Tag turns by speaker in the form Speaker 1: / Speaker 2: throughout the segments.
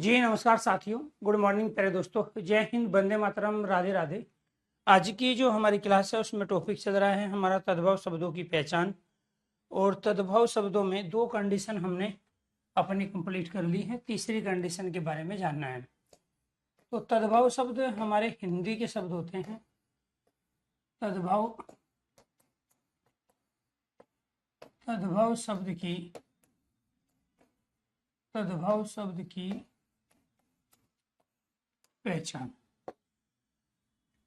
Speaker 1: जी नमस्कार साथियों, good morning प्यारे दोस्तों। जय हिंद, वंदे मातरम, राधे राधे। आज की जो हमारी क्लास है उसमें टॉपिक चल रहा है हमारा तद्भव शब्दों की पहचान। और तद्भव शब्दों में दो कंडीशन हमने अपनी कंप्लीट कर ली है, तीसरी कंडीशन के बारे में जानना है। तो तद्भव शब्द हमारे हिंदी के शब्द होते हैं। तद्भव तद्भव शब्द की पहचान।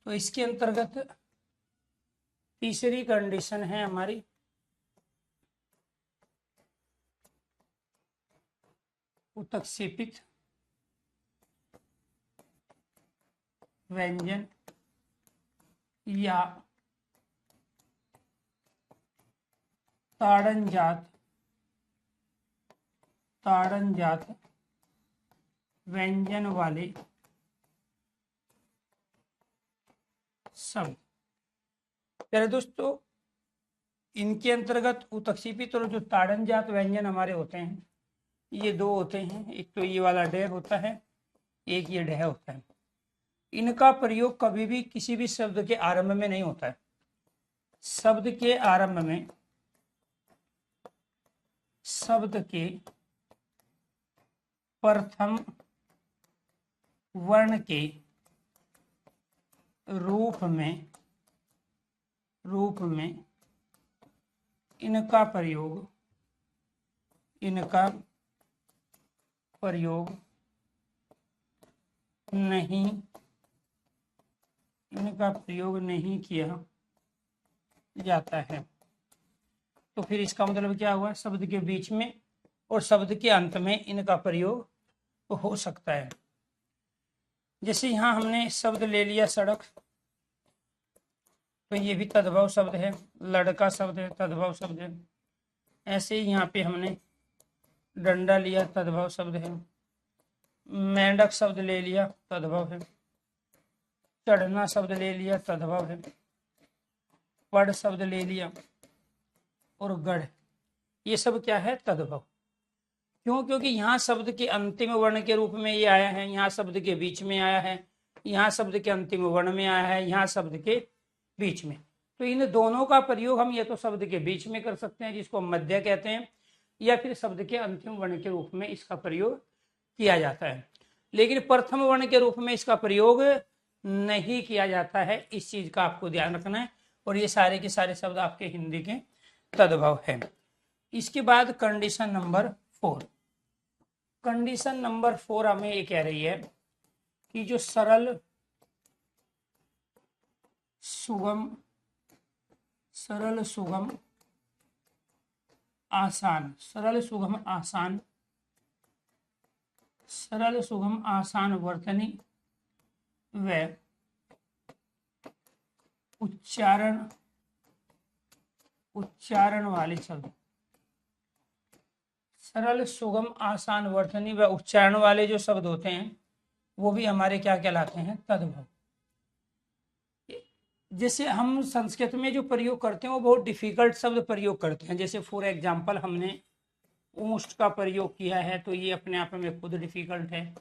Speaker 1: तो इसके अंतर्गत तीसरी कंडीशन है हमारी उत्क्षेपित व्यंजन या ताड़नजात व्यंजन वाले शब्द। प्यारे दोस्तों, इनके अंतर्गत उत्क्षेपित और जो ताड़नजात व्यंजन हमारे होते हैं, ये दो होते हैं। एक तो ये वाला डे होता है, एक ये डह होता है। इनका प्रयोग कभी भी किसी भी शब्द के आरंभ में नहीं होता है। शब्द के प्रथम वर्ण के रूप में इनका प्रयोग नहीं किया जाता है। तो फिर इसका मतलब क्या हुआ? शब्द के बीच में और शब्द के अंत में इनका प्रयोग हो सकता है। जैसे यहाँ हमने शब्द ले लिया सड़क, तो ये भी तद्भव शब्द है। लड़का शब्द है, तद्भव शब्द है। ऐसे ही यहाँ पे हमने डंडा लिया, तद्भव शब्द है। मेंढक शब्द ले लिया, तद्भव है। चढ़ना शब्द ले लिया, तद्भव है। पढ़ शब्द ले लिया और गढ़, ये सब क्या है? तद्भव। क्यों? क्योंकि यहाँ शब्द के अंतिम वर्ण के रूप में ये आया है, यहाँ शब्द के बीच में आया है, यहाँ शब्द के अंतिम वर्ण में आया है, यहाँ शब्द के बीच में। तो इन दोनों का प्रयोग हम या तो शब्द के बीच में कर सकते हैं, जिसको मध्य कहते हैं, या फिर शब्द के अंतिम वर्ण के रूप में इसका प्रयोग किया जाता है। लेकिन प्रथम वर्ण के रूप में इसका प्रयोग नहीं किया जाता है। इस चीज का आपको ध्यान रखना है। और ये सारे के सारे शब्द आपके हिंदी के तद्भव है। इसके बाद कंडीशन नंबर 4। कंडीशन नंबर 4 हमें ये कह रही है कि जो सरल सुगम आसान वर्तनी व उच्चारण वाले शब्द। सरल सुगम आसान वर्तनी व उच्चारण वाले जो शब्द होते हैं वो भी हमारे क्या कहलाते हैं? तद्भव। जैसे हम संस्कृत में जो प्रयोग करते हैं वो बहुत डिफिकल्ट शब्द प्रयोग करते हैं। जैसे फॉर एग्जाम्पल हमने ऊष्ट का प्रयोग किया है, तो ये अपने आप में खुद डिफिकल्ट है।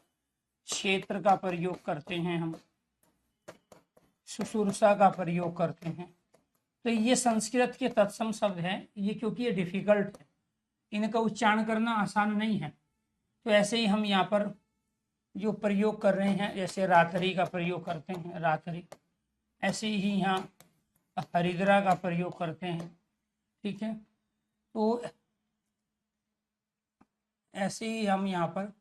Speaker 1: क्षेत्र का प्रयोग करते हैं हम, शुश्रूषा का प्रयोग करते हैं। तो ये संस्कृत के तत्सम शब्द हैं। ये क्योंकि ये डिफिकल्ट है, इनका उच्चारण करना आसान नहीं है। तो ऐसे ही हम यहाँ पर जो प्रयोग कर रहे हैं, जैसे रात्रि का प्रयोग करते हैं, रात्रि। ऐसे ही यहाँ हरिद्रा का प्रयोग करते हैं, ठीक है। तो ऐसे ही हम यहाँ पर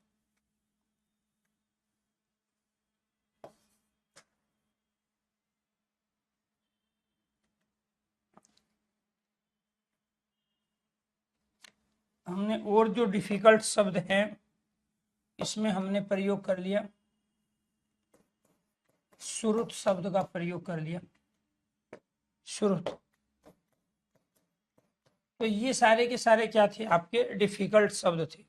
Speaker 1: हमने और जो डिफिकल्ट शब्द हैं इसमें हमने प्रयोग कर लिया, श्रुत शब्द का प्रयोग कर लिया, श्रुत। तो ये सारे के सारे क्या थे? आपके डिफिकल्ट शब्द थे।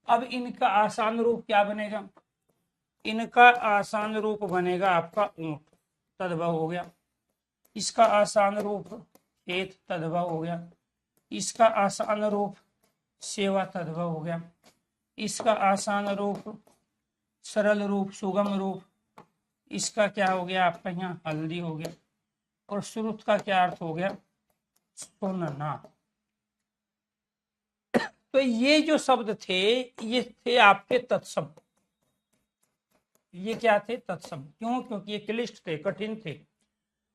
Speaker 1: अब इनका आसान रूप क्या बनेगा? इनका आसान रूप बनेगा आपका ऊंट, तद्भव हो गया। इसका आसान रूप खेत, तद्भव हो गया। इसका आसान रूप सेवा, तद्भव हो गया। इसका आसान रूप सरल रूप, सुगम रूप, इसका क्या हो गया आपका यहाँ हल्दी हो गया। और श्रुत का क्या अर्थ हो गया? सुनना। तो ये जो शब्द थे ये थे आपके तत्सम। ये क्या थे? तत्सम। क्यों? क्योंकि ये क्लिष्ट थे, कठिन थे।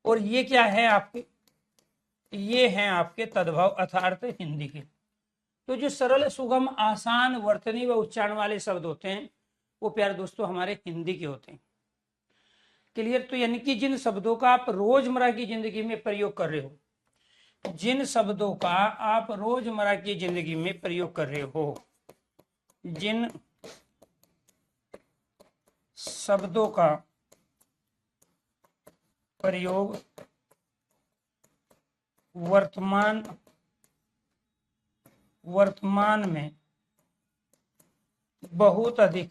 Speaker 1: और ये क्या है आपके? ये हैं आपके तद्भव अर्थात हिंदी के। तो जो सरल, सुगम, आसान, वर्तनी व उच्चारण वाले शब्द होते हैं वो प्यारे दोस्तों हमारे हिंदी के होते हैं। क्लियर? तो यानी कि जिन शब्दों का आप रोजमर्रा की जिंदगी में प्रयोग कर रहे हो, जिन शब्दों का आप रोजमर्रा की जिंदगी में प्रयोग कर रहे हो, जिन शब्दों का प्रयोग वर्तमान में बहुत अधिक,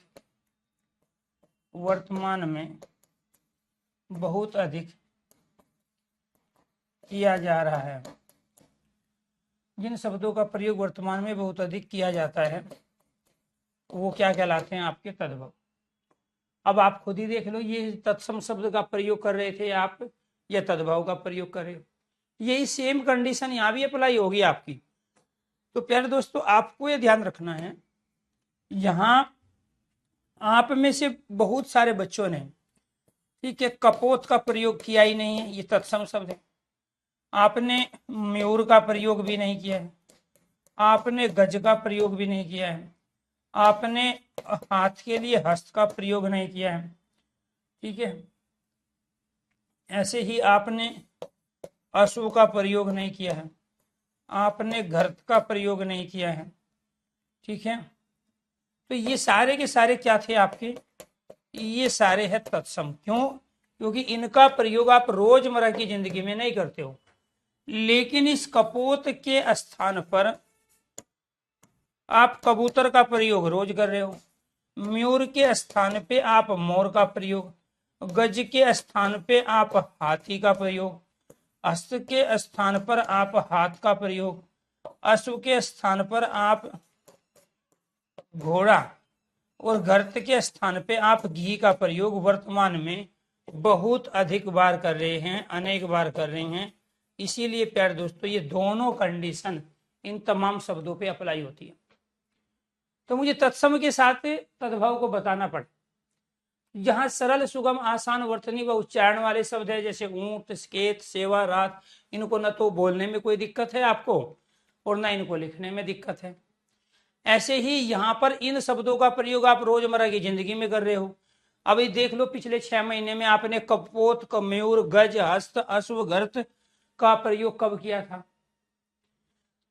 Speaker 1: वर्तमान में बहुत अधिक किया जा रहा है, जिन शब्दों का प्रयोग वर्तमान में बहुत अधिक किया जाता है वो क्या कहलाते हैं? आपके तद्भव। अब आप खुद ही देख लो, ये तत्सम शब्द का प्रयोग कर रहे थे आप या तद्भव का प्रयोग कर रहे हो? यही सेम कंडीशन यहाँ भी अप्लाई होगी आपकी। तो प्यारे दोस्तों आपको ये ध्यान रखना है, यहाँ आप में से बहुत सारे बच्चों ने, ठीक है, कपोत का प्रयोग किया ही नहीं है, ये तत्सम शब्द है। आपने मयूर का प्रयोग भी नहीं किया है, आपने गज का प्रयोग भी नहीं किया है, आपने हाथ के लिए हस्त का प्रयोग नहीं किया है, ठीक है। ऐसे ही आपने अश्व का प्रयोग नहीं किया है, आपने घर्त का प्रयोग नहीं किया है, ठीक है। तो ये सारे के सारे क्या थे आपके? ये सारे हैं तत्सम। क्यों? क्योंकि इनका प्रयोग आप रोजमर्रा की जिंदगी में नहीं करते हो। लेकिन इस कपोत के स्थान पर आप कबूतर का प्रयोग रोज कर रहे हो, मयूर के स्थान पे आप मोर का प्रयोग, गज के स्थान पे आप हाथी का प्रयोग, हस्त के स्थान पर आप हाथ का प्रयोग, अश्व के स्थान पर आप घोड़ा और घर्त के स्थान पे आप घी का प्रयोग वर्तमान में बहुत अधिक बार कर रहे हैं, अनेक बार कर रहे हैं। इसीलिए प्यारे दोस्तों ये दोनों कंडीशन इन तमाम शब्दों पे अप्लाई होती है। तो मुझे तत्सम के साथ तद्भव को बताना पड़ा। जहां सरल, सुगम, आसान, वर्तनी व उच्चारण वाले शब्द है, जैसे ऊंट, सकेत, सेवा, रात, इनको न तो बोलने में कोई दिक्कत है आपको और ना इनको लिखने में दिक्कत है। ऐसे ही यहाँ पर इन शब्दों का प्रयोग आप रोजमर्रा की जिंदगी में कर रहे हो। अभी देख लो पिछले 6 महीने में आपने कपोत, मयूर, गज, हस्त, अश्व, घर्त का प्रयोग कब किया था?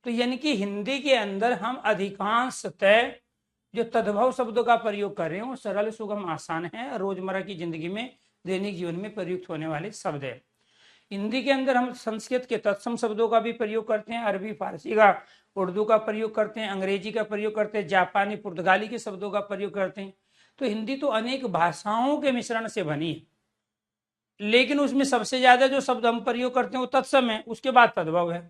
Speaker 1: तो यानी कि हिंदी के अंदर हम अधिकांशतः जो तद्भव शब्दों का प्रयोग कर रहे हैं वो सरल, सुगम, आसान है, रोजमर्रा की जिंदगी में, दैनिक जीवन में प्रयुक्त होने वाले शब्द है। हिंदी के अंदर हम संस्कृत के तत्सम शब्दों का भी प्रयोग करते हैं, अरबी, फारसी का, उर्दू का प्रयोग करते हैं, अंग्रेजी का प्रयोग करते हैं, जापानी, पुर्तगाली के शब्दों का प्रयोग करते हैं। तो हिंदी तो अनेक भाषाओं के मिश्रण से बनी है, लेकिन उसमें सबसे ज्यादा जो शब्द हम प्रयोग करते हैं वो तत्सम है, उसके बाद तद्भव है।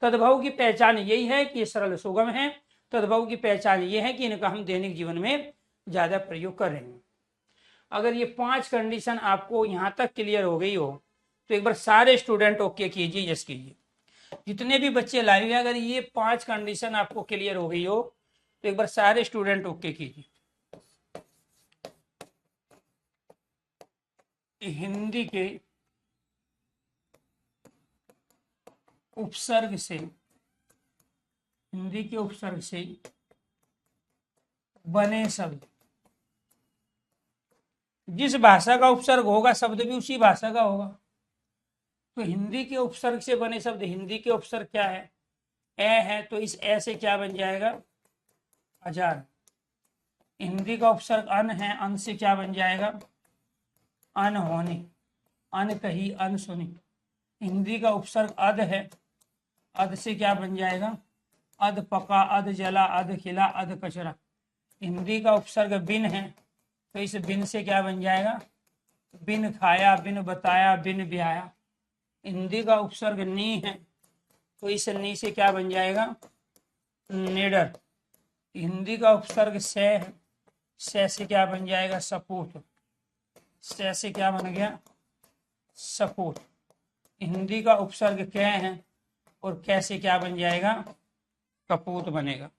Speaker 1: तद्भव की पहचान यही है कि ये सरल, सुगम है। तद्भव की पहचान ये है कि इनका हम दैनिक जीवन में ज्यादा प्रयोग कर रहे हैं। अगर ये 5 कंडीशन आपको यहां तक क्लियर हो गई हो तो एक बार सारे स्टूडेंट ओके कीजिए, यस कीजिए। जितने भी बच्चे लाइव है, अगर ये 5 कंडीशन आपको क्लियर हो गई हो तो एक बार सारे स्टूडेंट ओके कीजिए। हिंदी के उपसर्ग से, हिंदी के उपसर्ग से बने शब्द, जिस भाषा का उपसर्ग होगा शब्द भी उसी भाषा का होगा। तो हिंदी के उपसर्ग से बने शब्द, हिंदी के उपसर्ग क्या है? ए है, तो इस ए से क्या बन जाएगा? हजार। हिंदी का उपसर्ग अन है, अन से क्या बन जाएगा? अनहोनी, अन कही, अन सुनी। हिंदी का उपसर्ग अध है, अध से क्या बन जाएगा? अध पका, अध जला, अध खिला, अध कचरा। हिंदी का उपसर्ग बिन है, तो इस बिन से क्या बन जाएगा? बिन खाया, बिन बताया, बिन ब्याया। हिंदी का उपसर्ग नी है, तो इस नी से क्या बन जाएगा? निडर। हिंदी का उपसर्ग से है, से से क्या बन जाएगा? सपूत। से क्या बन गया? सपूत। हिंदी का उपसर्ग क्या है और कैसे क्या बन जाएगा? कपूत बनेगा।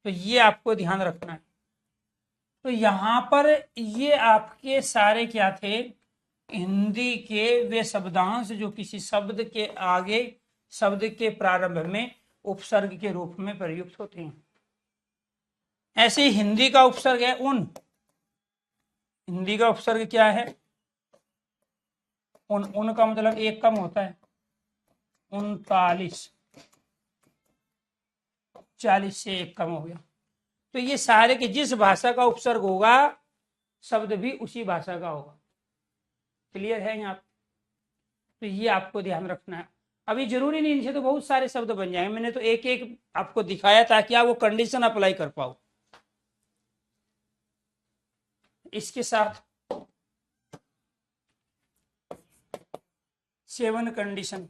Speaker 1: तो ये आपको ध्यान रखना है। तो यहां पर ये आपके सारे क्या थे? हिंदी के वे शब्दांश जो किसी शब्द के आगे, शब्द के प्रारंभ में उपसर्ग के रूप में प्रयुक्त होते हैं। ऐसे ही हिंदी का उपसर्ग है उन। हिंदी का उपसर्ग क्या है? उन का मतलब एक कम होता है, 39, 40 से एक कम हो गया। तो ये सारे के जिस भाषा का उपसर्ग होगा शब्द भी उसी भाषा का होगा। क्लियर है यहाँ? तो ये आपको ध्यान रखना है। अभी जरूरी नहीं, इनसे तो बहुत सारे शब्द बन जाएंगे, मैंने तो एक एक आपको दिखाया ताकि आप वो कंडीशन अप्लाई कर पाओ। इसके साथ 7 कंडीशन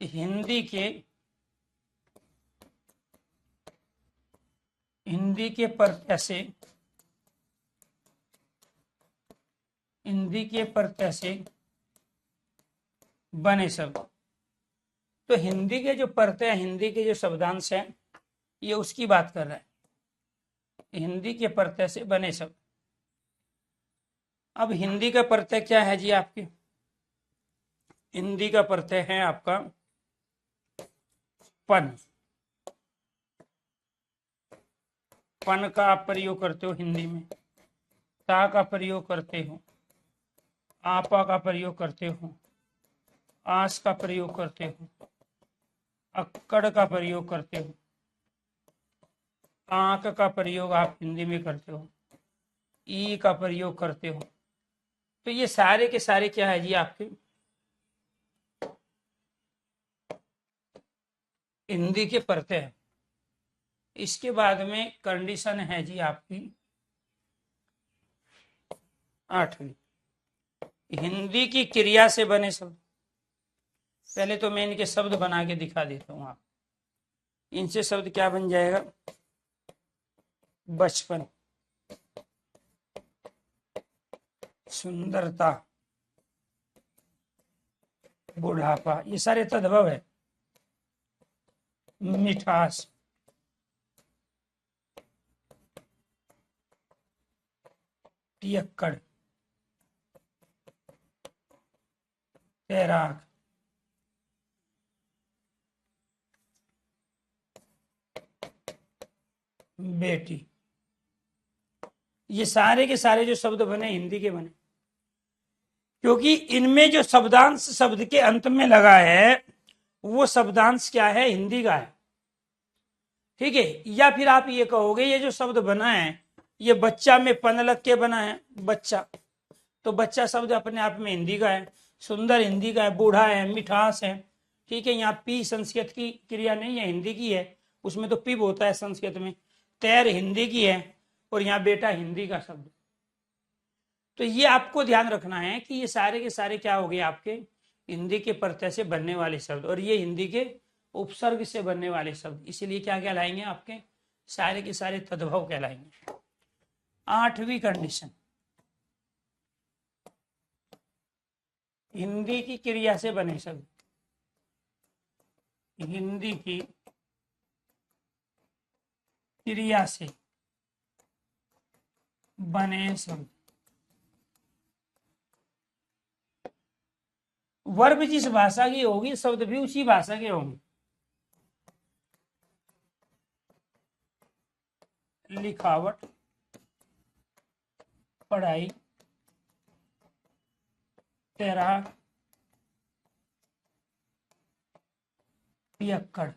Speaker 1: हिंदी के प्रत्यय से, हिंदी के प्रत्यय से बने शब्द। तो हिंदी के जो प्रत्यय, हिंदी के जो शब्दांश हैं, ये उसकी बात कर रहा है, हिंदी के प्रत्यय से बने शब्द। अब हिंदी का प्रत्यय क्या है जी आपके? हिंदी का प्रत्यय है आपका पन। पन का आप प्रयोग करते हो हिंदी में, ता का प्रयोग करते हो, आपा का प्रयोग करते हो, आस का प्रयोग करते हो, अक्कड़ का प्रयोग करते हो, आंक का प्रयोग आप हिंदी में करते हो, ई का प्रयोग करते हो। तो ये सारे के सारे क्या है जी आपके हिंदी के प्रत्यय है। इसके बाद में कंडीशन है जी आपकी 8वीं, हिंदी की क्रिया से बने शब्द। पहले तो मैं इनके शब्द बना के दिखा देता हूं आप। इनसे शब्द क्या बन जाएगा? बचपन, सुंदरता, बुढ़ापा, ये सारे तद्भव है। मिठास, पियक्कड़, तैराक, बेटी, ये सारे के सारे जो शब्द बने हिंदी के बने, क्योंकि इनमें जो शब्दांश शब्द के अंत में लगा है वो शब्दांश क्या है? हिंदी का है। ठीक है? या फिर आप ये कहोगे ये जो शब्द बना है ये बच्चा में पन लग के बना है, बच्चा, तो बच्चा शब्द अपने आप में हिंदी का है, सुंदर हिंदी का है, बूढ़ा है, मिठास है। ठीक है? यहाँ पी संस्कृत की क्रिया नहीं है, हिंदी की है, उसमें तो पिब होता है संस्कृत में। तैर हिंदी की है और यहाँ बेटा हिंदी का शब्द। तो ये आपको ध्यान रखना है कि ये सारे के सारे क्या हो गए आपके हिंदी के प्रत्यय से बनने वाले शब्द, और ये हिंदी के उपसर्ग से बनने वाले शब्द, इसीलिए क्या कहलाएंगे आपके? सारे के सारे तद्भव कहलाएंगे। 8वीं कंडीशन, हिंदी की क्रिया से बने शब्द, हिंदी की क्रिया से बने शब्द। वर्ब जिस भाषा की होगी शब्द भी उसी भाषा के होंगे। लिखावट, पढ़ाई, तैराक, पियक्कड़।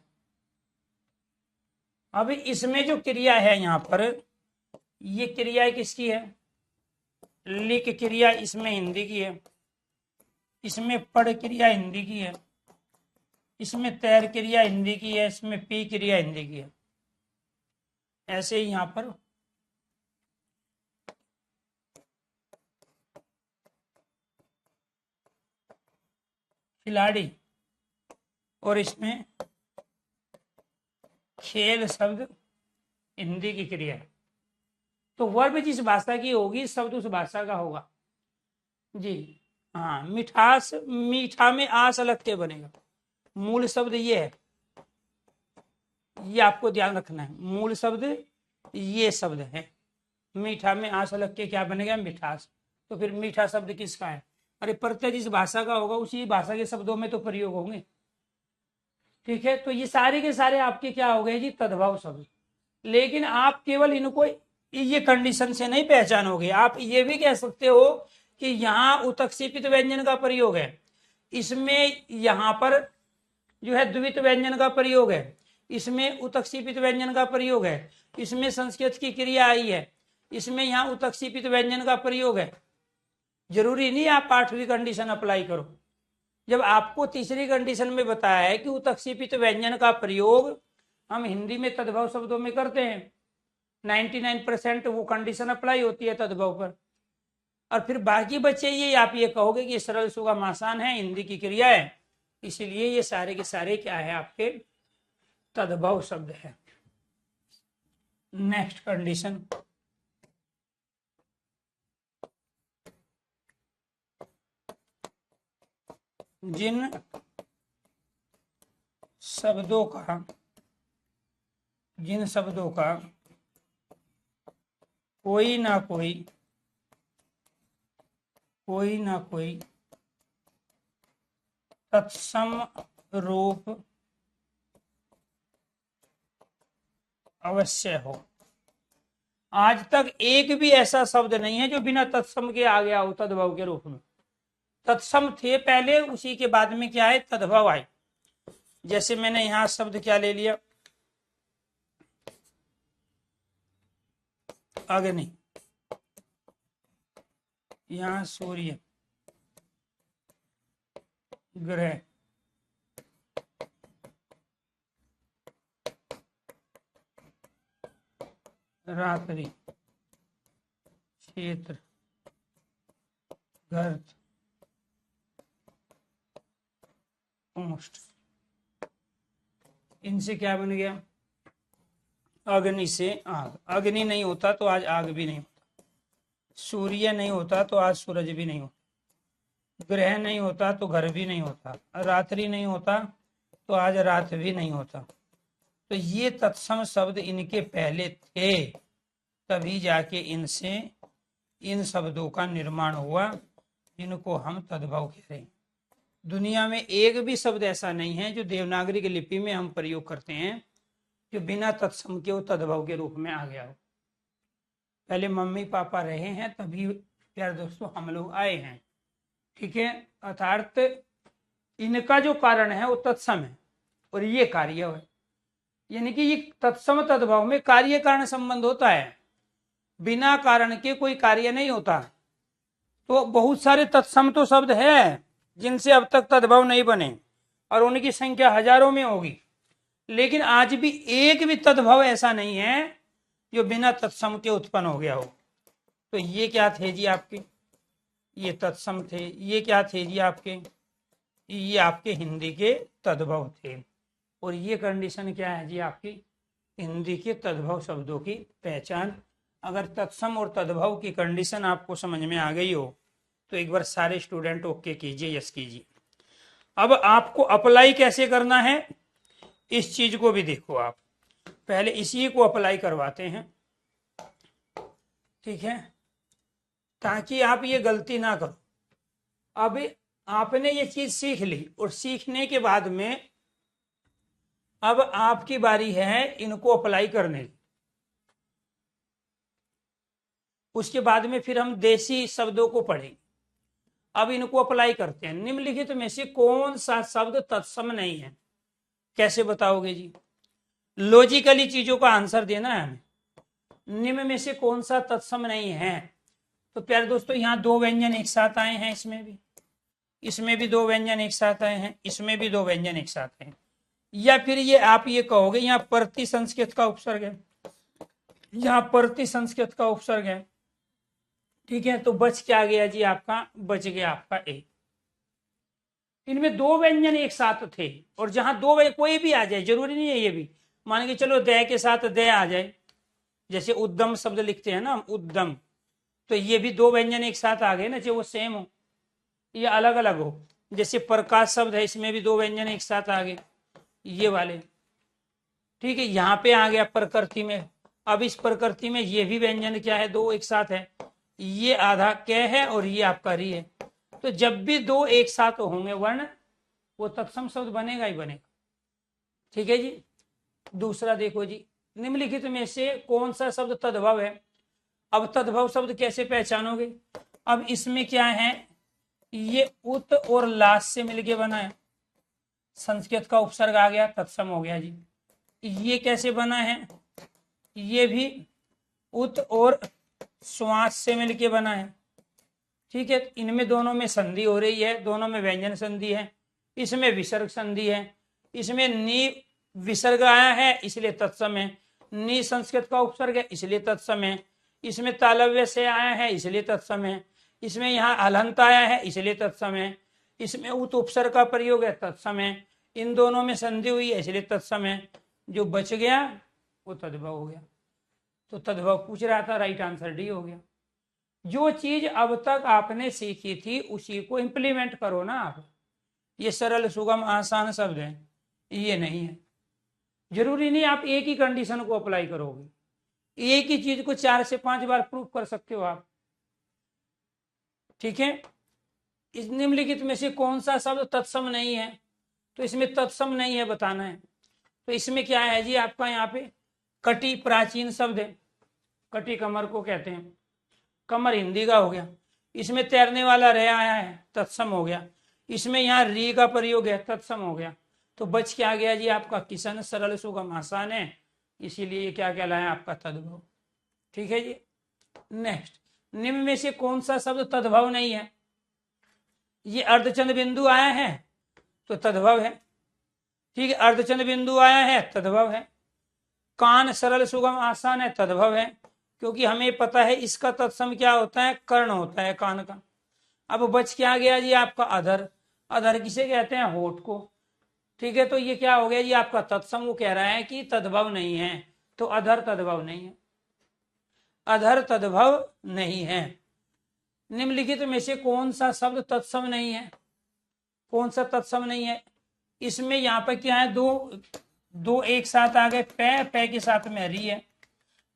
Speaker 1: अब इसमें जो क्रिया है यहाँ पर, ये क्रिया किसकी है? लिख क्रिया इसमें हिंदी की है, इसमें पढ़ क्रिया हिंदी की है, इसमें तैर क्रिया हिंदी की है, इसमें पी क्रिया हिंदी की है। ऐसे ही यहाँ पर खिलाड़ी और इसमें खेल शब्द हिंदी की क्रिया है। तो वर्ब जिस भाषा की होगी शब्द उस भाषा का होगा जी। हाँ, मिठास, मीठा में आस अलग के बनेगा। मूल शब्द ये है, ये आपको ध्यान रखना है। मूल शब्द ये शब्द है, मीठा में आस अलग के क्या बनेगा? मिठास। तो फिर मीठा शब्द किसका है? अरे प्रत्यय जिस भाषा का होगा उसी भाषा के शब्दों में तो प्रयोग होंगे। ठीक है, तो ये सारे के सारे आपके क्या हो गए जी? तद्भव शब्द। लेकिन आप केवल इनको ये कंडीशन से नहीं पहचानोगे, आप ये भी कह सकते हो कि यहाँ उत्क्षेपित व्यंजन का प्रयोग है, इसमें यहाँ पर जो है द्वित व्यंजन का प्रयोग है, इसमें उत्क्षेपित व्यंजन का प्रयोग है, इसमें संस्कृत की क्रिया आई है, इसमें यहाँ उत्क्षेपित व्यंजन का प्रयोग है। जरूरी नहीं आप आठवीं कंडीशन अप्लाई करो। जब आपको तीसरी कंडीशन में बताया है कि उत्क्षेपित व्यंजन का प्रयोग हम हिंदी में तद्भव शब्दों में करते हैं, 99% वो कंडीशन अप्लाई होती है तद्भव पर, और फिर बाकी बचे ये आप ये कहोगे कि सरल सुगम आसान है, हिंदी की क्रिया है, इसीलिए ये सारे के सारे क्या है? आपके तद्भव शब्द है। नेक्स्ट कंडीशन, जिन शब्दों का कोई ना कोई तत्सम रूप अवश्य हो। आज तक एक भी ऐसा शब्द नहीं है जो बिना तत्सम के आ गया हो तद्भव के रूप में। तत्सम थे पहले, उसी के बाद में क्या है? तद्भव आए। जैसे मैंने यहां शब्द क्या ले लिया? अग्नि, यहां सूर्य, ग्रह, रात्रि, क्षेत्र, गर्त, उष्ण। इनसे क्या बन गया? अग्नि से आग। अग्नि नहीं होता तो आज आग भी नहीं होता, सूर्य नहीं होता तो आज सूरज भी नहीं होता, ग्रह नहीं होता तो घर भी नहीं होता, रात्रि नहीं होता तो आज रात भी नहीं होता। तो ये तत्सम शब्द इनके पहले थे, तभी जाके इनसे इन शब्दों का निर्माण हुआ जिनको हम तद्भव कह रहे हैं। दुनिया में एक भी शब्द ऐसा नहीं है जो देवनागरी की लिपि में हम प्रयोग करते हैं जो बिना तत्सम के वो तद्भव के रूप में आ गया हो। पहले मम्मी पापा रहे हैं तभी प्यारे दोस्तों हम लोग आए हैं। ठीक है, अर्थात इनका जो कारण है वो तत्सम है और ये कार्य है, यानी कि ये तत्सम तद्भव में कार्य कारण संबंध होता है, बिना कारण के कोई कार्य नहीं होता। तो बहुत सारे तत्सम तो शब्द है जिनसे अब तक तद्भव नहीं बने और उनकी संख्या हजारों में होगी, लेकिन आज भी एक भी तद्भव ऐसा नहीं है जो बिना तत्सम के उत्पन्न हो गया हो। तो ये क्या थे जी आपके? ये तत्सम थे। ये क्या थे जी आपके? ये आपके हिंदी के तद्भव थे। और ये कंडीशन क्या है जी आपकी? हिंदी के तद्भव शब्दों की पहचान। अगर तत्सम और तद्भव की कंडीशन आपको समझ में आ गई हो तो एक बार सारे स्टूडेंट ओके कीजिए, यस कीजिए। अब आपको अप्लाई कैसे करना है इस चीज को भी देखो आप। पहले इसी को अप्लाई करवाते हैं, ठीक है, ताकि आप ये गलती ना करो। अब आपने ये चीज सीख ली और सीखने के बाद में अब आपकी बारी है इनको अप्लाई करने की। उसके बाद में फिर हम देसी शब्दों को पढ़ेंगे। अब इनको अप्लाई करते हैं। निम्नलिखित में से कौन सा शब्द तत्सम नहीं है? कैसे बताओगे जी? लॉजिकली चीजों का आंसर देना है हमें। निम्न में से कौन सा तत्सम नहीं है? तो प्यारे दोस्तों यहाँ दो व्यंजन एक साथ आए हैं, इसमें भी दो व्यंजन एक साथ आए हैं, इसमें भी दो व्यंजन एक साथ आए हैं। या फिर ये आप ये कहोगे यहाँ प्रति संस्कृत का उपसर्ग है, यहाँ प्रति संस्कृत का उपसर्ग है। ठीक है, तो बच क्या गया जी आपका? बच गया आपका ए। इनमें दो व्यंजन एक साथ थे और जहां दो कोई भी आ जाए, जरूरी नहीं है ये भी, मान के चलो दे के साथ दे आ जाए जैसे उद्यम शब्द लिखते हैं ना हम, उद्यम, तो ये भी दो व्यंजन एक साथ आ गए ना, चाहे वो सेम हो या अलग अलग हो। जैसे प्रकाश शब्द है, इसमें भी दो व्यंजन एक साथ आ गए, ये वाले। ठीक है, यहाँ पे आ गया प्रकृति में। अब इस प्रकृति में ये भी व्यंजन क्या है, दो एक साथ है, ये आधा क है और ये आपका री है। तो जब भी दो एक साथ होंगे वर्ण, वो तत्सम शब्द बनेगा ही बनेगा। ठीक है जी। दूसरा देखो जी, निम्नलिखित में से कौन सा शब्द तद्भव है। अब तद्भव शब्द कैसे पहचानोगे। अब इसमें क्या है, ये उत और लास से मिलके बना है, संस्कृत का उपसर्ग आ गया, तत्सम हो गया जी। ये कैसे बना है, ये भी उत और श्वास से मिलके बना है। ठीक है, इनमें दोनों में संधि हो रही है, दोनों में व्यंजन संधि है, इसमें विसर्ग संधि है, इसमें नी विसर्ग आया है इसलिए तत्सम है, नी संस्कृत का उपसर्ग है इसलिए तत्सम है, इसमें तालव्य से आया है इसलिए तत्सम है, इसमें यहाँ हलंत आया है इसलिए तत्सम है, इसमें उत उपसर्ग का प्रयोग है तत्सम है, इन दोनों में संधि हुई है इसलिए तत्सम है। जो बच गया वो तद्भव हो गया। तो तद्भव पूछ रहा था, राइट आंसर डी हो गया। जो चीज अब तक आपने सीखी थी उसी को इंप्लीमेंट करो ना आप। ये सरल सुगम आसान शब्द है, ये नहीं है। जरूरी नहीं आप एक ही कंडीशन को अप्लाई करोगे, एक ही चीज को 4 से 5 बार प्रूव कर सकते हो आप। ठीक है, इस निम्नलिखित में से कौन सा शब्द तत्सम नहीं है, तो इसमें तत्सम नहीं है बताना है। तो इसमें क्या है जी, आपका यहाँ पे कटी प्राचीन शब्द है, कटी कमर को कहते हैं, कमर हिंदी का हो गया, इसमें तैरने वाला रह आया है, तत्सम हो गया, इसमें यहाँ री का प्रयोग है, तत्सम हो गया। तो बच क्या गया जी आपका किशन, सरल सुगम आसान है, इसीलिए ये क्या कहलाया आपका तद्भव। ठीक है जी। नेक्स्ट, निम्न में से कौन सा शब्द तद्भव नहीं है। ये अर्धचंद बिंदु आया है तो तद्भव है। ठीक है, अर्धचंद बिंदु आया है तद्भव है। कान सरल सुगम आसान है, तद्भव है, क्योंकि हमें पता है इसका तत्सम क्या होता है, कर्ण होता है कान का। अब बच क्या गया जी आपका अधर, अधर किसे कहते हैं, होठ को। ठीक है, तो ये क्या हो गया जी आपका तत्सम, वो कह रहा है कि तद्भव नहीं है, तो अधर तद्भव नहीं है, अधर तद्भव नहीं है। निम्नलिखित में से कौन सा शब्द तत्सम नहीं है, कौन सा तत्सम नहीं है। इसमें यहाँ पर क्या है, दो एक साथ आ गए, पे के साथ में री है।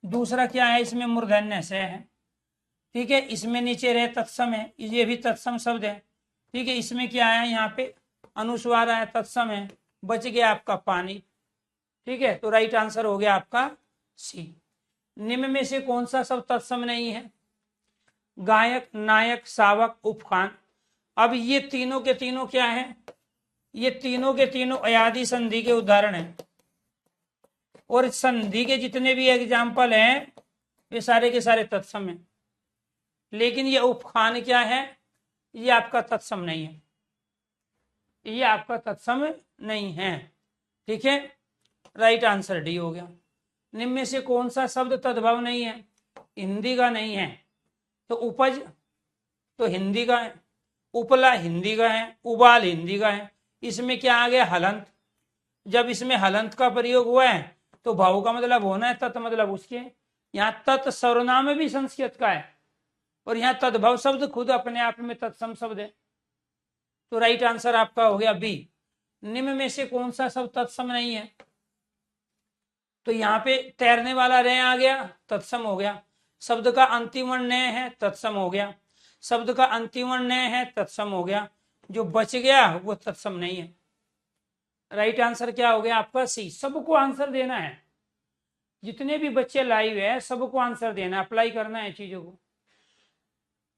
Speaker 1: दूसरा क्या है, इसमें मूर्धन्य से है। ठीक है, इसमें नीचे रहे तत्सम है, ये भी तत्सम शब्द है। ठीक है, इसमें क्या है, यहाँ पे अनुस्वार है, तत्सम है, बच गया आपका पानी। ठीक है, तो राइट आंसर हो गया आपका सी। निम्न में से कौन सा शब्द तत्सम नहीं है, गायक, नायक, शावक, उपखान। अब ये तीनों के तीनों क्या है, ये तीनों के तीनों अयादि संधि के उदाहरण हैं, और संधि के जितने भी एग्जाम्पल हैं वे सारे के सारे तत्सम हैं। लेकिन ये उपखान क्या है, ये आपका तत्सम नहीं है, ये आपका तत्सम नहीं है। ठीक है, राइट आंसर डी हो गया। निम्न में से कौन सा शब्द तद्भव नहीं है, हिंदी का नहीं है, तो उपज तो हिंदी का है, उपला हिंदी का है, उबाल हिंदी का है। इसमें क्या आ गया, हलंत। जब इसमें हलंत का प्रयोग हुआ है तो भाव का मतलब होना है, तत् मतलब उसके। यहाँ तत् सर्वनाम भी संस्कृत का है, और यहाँ तद्भव शब्द खुद अपने आप में तत्सम शब्द है। तो राइट आंसर आपका हो गया बी। निम्न में से कौन सा शब्द तत्सम नहीं है, तो यहाँ पे तैरने वाला रह आ गया, तत्सम हो गया। शब्द का अंतिम वर्ण नय है, तत्सम हो गया। शब्द का अंतिम वर्ण नय है, तत्सम हो गया। जो बच गया वो तत्सम नहीं है। राइट आंसर क्या हो गया आपका सी। सबको आंसर देना है, जितने भी बच्चे लाइव है सबको आंसर देना, अप्लाई करना है चीजों को।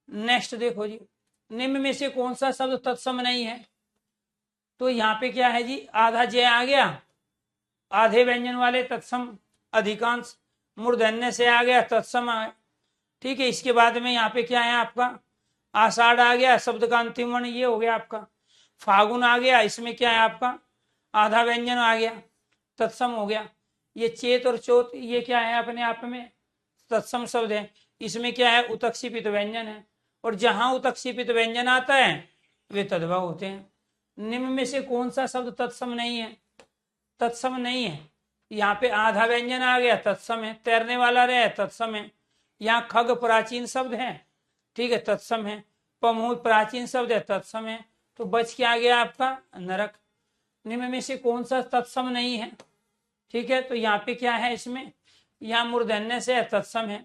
Speaker 1: नेक्स्ट देखो जी, निम्न में से कौन सा शब्द तत्सम नहीं है, तो यहाँ पे क्या है जी, आधा जय आ गया, आधे व्यंजन वाले तत्सम, अधिकांश मूर्धन्य से आ गया, तत्सम आ गया। ठीक है, इसके बाद में यहाँ पे क्या है आपका, आषाढ़ आ गया, शब्द का अंतिम वर्ण ये हो गया आपका। फागुन आ गया, इसमें क्या है आपका, आधा व्यंजन आ गया, तत्सम हो गया। ये चेत और चोत ये क्या है, अपने आप में तत्सम शब्द है। इसमें क्या है, उतक्षिपित व्यंजन है, और जहां उतक्षिपित व्यंजन आता है वे तद्भव होते हैं। निम्न में से कौन सा शब्द तत्सम नहीं है, तत्सम नहीं है, यहाँ पे आधा व्यंजन आ गया तत्सम है, तैरने वाला रहे तत्सम है। यहाँ खग प्राचीन शब्द है, ठीक है, तत्सम है। पमूह प्राचीन शब्द है, तत्सम है। तो बच के आ गया आपका नरक। निम्न में से कौन सा तत्सम नहीं है? ठीक है, तो यहाँ पे क्या है, इसमें यहाँ मूर्धन्य से तत्सम है।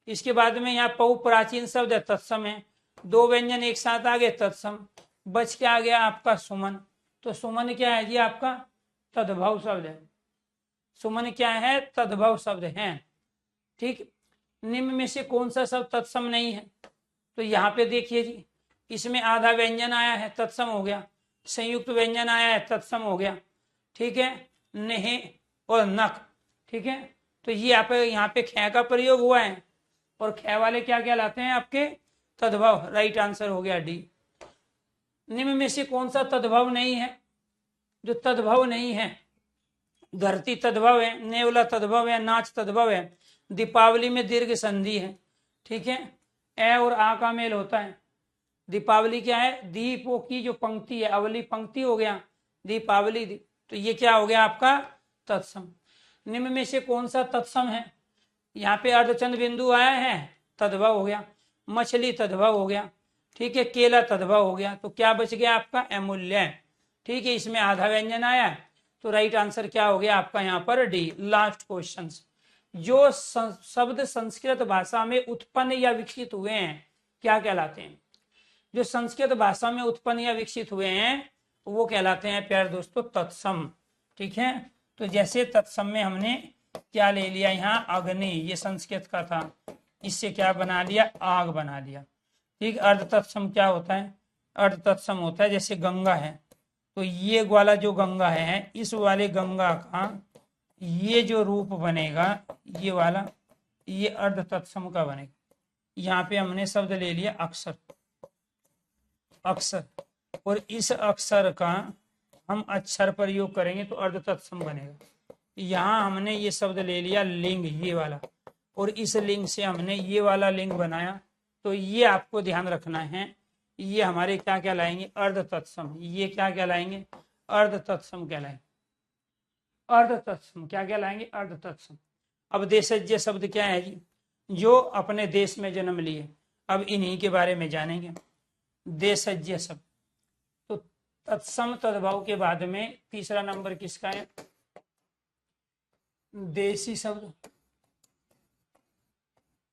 Speaker 1: इसके बाद में यहाँ पऊ प्राचीन शब्द है, तत्सम है। दो व्यंजन एक साथ आ गए, तत्सम। बच के आ गया आपका सुमन। तो सुमन क्या है जी? आपका तद्भव शब्द है। सुमन क्या है? तद्भव शब्द है। ठीक, निम्न में से कौन सा शब्द तत्सम नहीं है? तो यहाँ पे देखिए जी, इसमें आधा व्यंजन आया है, तत्सम हो गया। संयुक्त व्यंजन आया है, तत्सम हो गया। ठीक है, नेह और नख। ठीक है, तो ये यहाँ पे ख का प्रयोग हुआ है, और ख वाले क्या कहलाते हैं आपके? तद्भव। राइट आंसर हो गया डी। निम्न में से कौन सा तद्भव नहीं है? जो तद्भव नहीं है, धरती तद्भव है, नेवला तद्भव है, नाच तद्भव है, दीपावली में दीर्घ संधि है। ठीक है, ए और आ का मेल होता है। दीपावली क्या है? दीपों की जो पंक्ति है, अवली पंक्ति हो गया, दीपावली। तो ये क्या हो गया आपका? तत्सम। निम्न में से कौन सा तत्सम है? यहाँ पे अर्धचंद बिंदु आया है, तद्भव हो गया। मछली तद्भव हो गया। ठीक है, केला तद्भव हो गया। तो क्या बच गया आपका? अमूल्य। ठीक है, इसमें आधा व्यंजन आया, तो राइट आंसर क्या हो गया आपका यहाँ पर? डी। लास्ट क्वेश्चन, जो शब्द संस्कृत भाषा में उत्पन्न या विकसित हुए हैं क्या कहलाते हैं? जो संस्कृत भाषा में उत्पन्न या विकसित हुए हैं वो कहलाते हैं प्यारे दोस्तों तत्सम। ठीक है, तो जैसे तत्सम में हमने क्या ले लिया यहाँ? अग्नि, ये संस्कृत का था, इससे क्या बना लिया? आग बना लिया। ठीक, अर्ध तत्सम क्या होता है? अर्ध तत्सम होता है जैसे गंगा है, तो ये वाला जो गंगा है, इस वाले गंगा का ये जो रूप बनेगा, ये वाला, ये अर्ध तत्सम का बनेगा। यहाँ पे हमने शब्द ले लिया अक्षर, अक्षर, और इस अक्षर का हम अक्षर प्रयोग करेंगे तो अर्ध तत्सम बनेगा। यहाँ हमने ये शब्द ले लिया लिंग, ये वाला, और इस लिंग से हमने ये वाला लिंग बनाया, तो ये आपको ध्यान रखना है, ये हमारे क्या कहलाएंगे? अर्ध तत्सम। ये क्या कहलाएंगे? अर्ध तत्सम कहलाएंगे। अर्ध तत्सम क्या कहलाएंगे? अर्ध तत्सम। अब देशज शब्द क्या है जी? जो अपने देश में जन्म लिए। अब इन्हीं के बारे में जानेंगे। देशज शब्द, तो तत्सम तद्भव के बाद में तीसरा नंबर किसका है? देशी शब्द।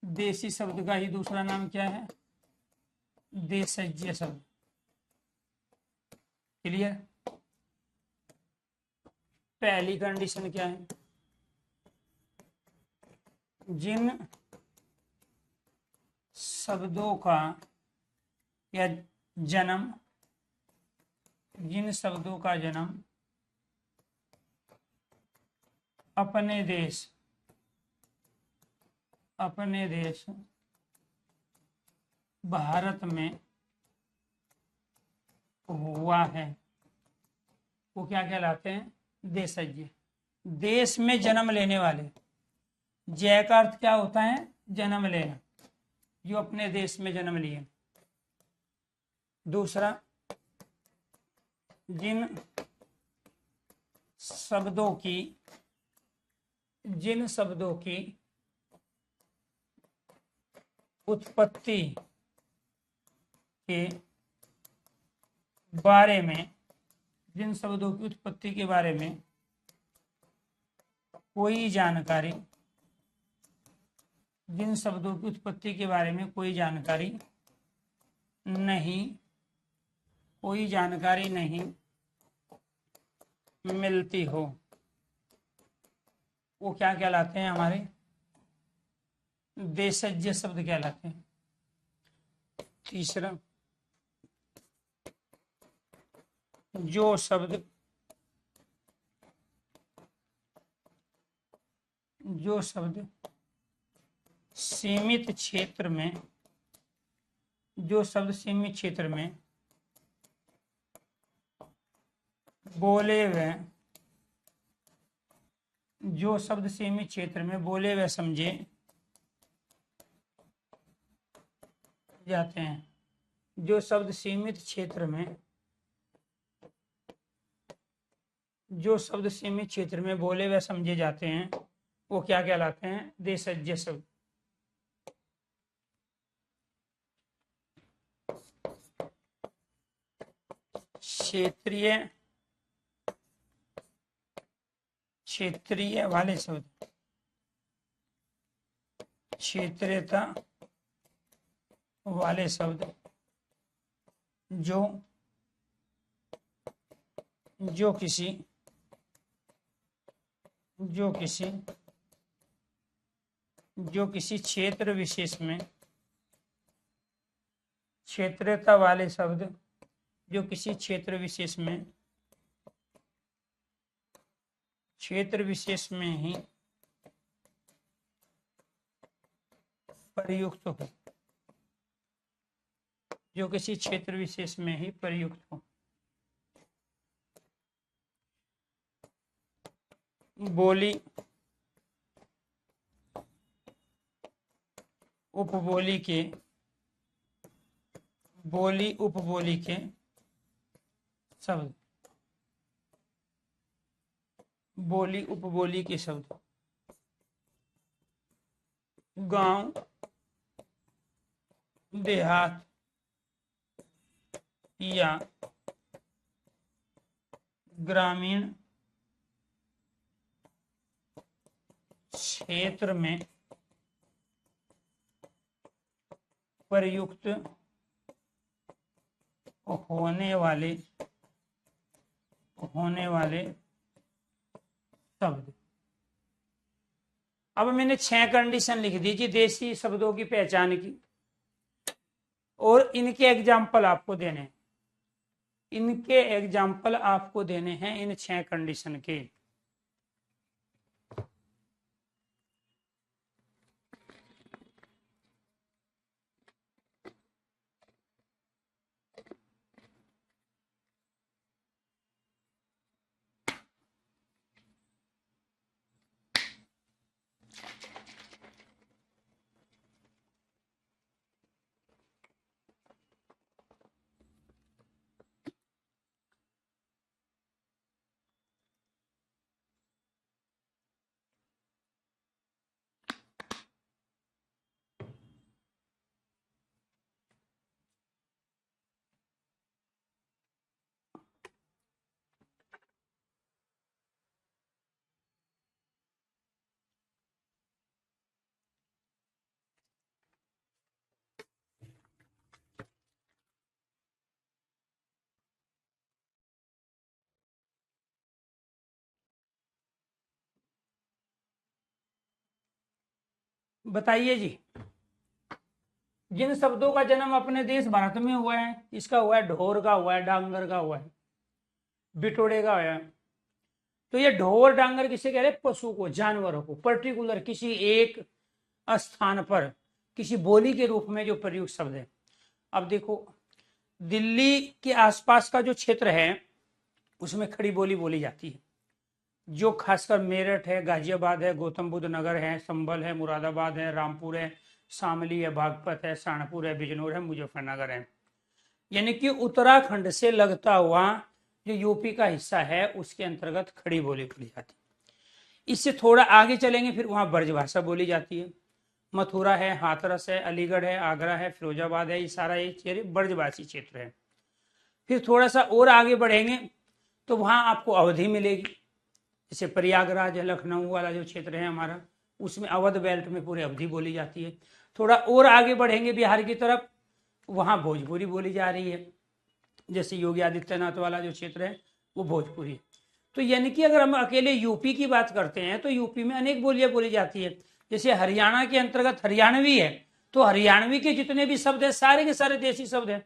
Speaker 1: देशी शब्द का ही दूसरा नाम क्या है? देशज शब्द। क्लियर? पहली कंडीशन क्या है? जिन शब्दों का या जन्म, जिन शब्दों का जन्म अपने देश भारत में हुआ है, वो क्या कहलाते हैं? देशज। देश में जन्म लेने वाले। जय का अर्थ क्या होता है? जन्म लेना, जो अपने देश में जन्म लिए। दूसरा, जिन शब्दों की उत्पत्ति के बारे में, जिन शब्दों की उत्पत्ति के बारे में कोई जानकारी, जिन शब्दों की उत्पत्ति के बारे में कोई जानकारी नहीं मिलती हो, वो क्या कहलाते हैं? हमारे देशज शब्द कहलाते हैं। तीसरा, जो शब्द सीमित क्षेत्र में, जो शब्द सीमित क्षेत्र में बोले व, जो शब्द सीमित क्षेत्र में बोले व समझे जाते हैं, जो शब्द सीमित क्षेत्र में जो शब्द सीमित क्षेत्र में बोले व समझे जाते हैं वो क्या कहलाते हैं? देशज शब्द। क्षेत्रीय क्षेत्रीय वाले शब्द, क्षेत्रीयता वाले शब्द जो जो किसी क्षेत्र विशेष में, क्षेत्रीयता वाले शब्द जो किसी क्षेत्र विशेष में ही प्रयुक्त हो, जो किसी क्षेत्र विशेष में ही प्रयुक्त हो। बोली, उपबोली के, बोली उपबोली के शब्द, बोली उपबोली के शब्द गांव, देहात या ग्रामीण क्षेत्र में प्रयुक्त होने वाले शब्द। अब मैंने 6 कंडीशन लिख दी जी देशी शब्दों की पहचान की, और इनके एग्जाम्पल आपको देने हैं, इनके एग्जाम्पल आपको देने हैं इन 6 कंडीशन के। बताइए जी, जिन शब्दों का जन्म अपने देश भारत में हुआ है, इसका हुआ है ढोर का, हुआ है डांगर का, हुआ है बिटोड़े का, हुआ है। तो ये ढोर डांगर किसे कह रहे हैं? पशु को, जानवरों को, पर्टिकुलर किसी एक स्थान पर किसी बोली के रूप में जो प्रयुक्त शब्द है। अब देखो, दिल्ली के आसपास का जो क्षेत्र है उसमें खड़ी बोली बोली जाती है, जो खासकर मेरठ है, गाजियाबाद है, गौतम बुद्ध नगर है, संभल है, मुरादाबाद है, रामपुर है, शामली है, बागपत है, सहारनपुर है, बिजनौर है, मुजफ्फरनगर है। यानी कि उत्तराखंड से लगता हुआ जो यूपी का हिस्सा है उसके अंतर्गत खड़ी बोली बोली जाती है। इससे थोड़ा आगे चलेंगे फिर वहां ब्रजभाषा बोली जाती है। मथुरा है, हाथरस है, अलीगढ़ है, आगरा है, फिरोजाबाद है, ये सारा ये ब्रजभाषी क्षेत्र है। फिर थोड़ा सा और आगे बढ़ेंगे तो वहां आपको अवधि मिलेगी, जैसे प्रयागराज है, लखनऊ वाला जो क्षेत्र है हमारा, उसमें अवध बेल्ट में पूरी अवधि बोली जाती है। थोड़ा और आगे बढ़ेंगे बिहार की तरफ, वहां भोजपुरी बोली जा रही है, जैसे योगी आदित्यनाथ वाला जो क्षेत्र है वो भोजपुरी है। तो यानी कि अगर हम अकेले यूपी की बात करते हैं तो यूपी में अनेक बोलियां बोली जाती है। जैसे हरियाणा के अंतर्गत हरियाणवी है, तो हरियाणवी के जितने भी शब्द है सारे के सारे देसी शब्द है।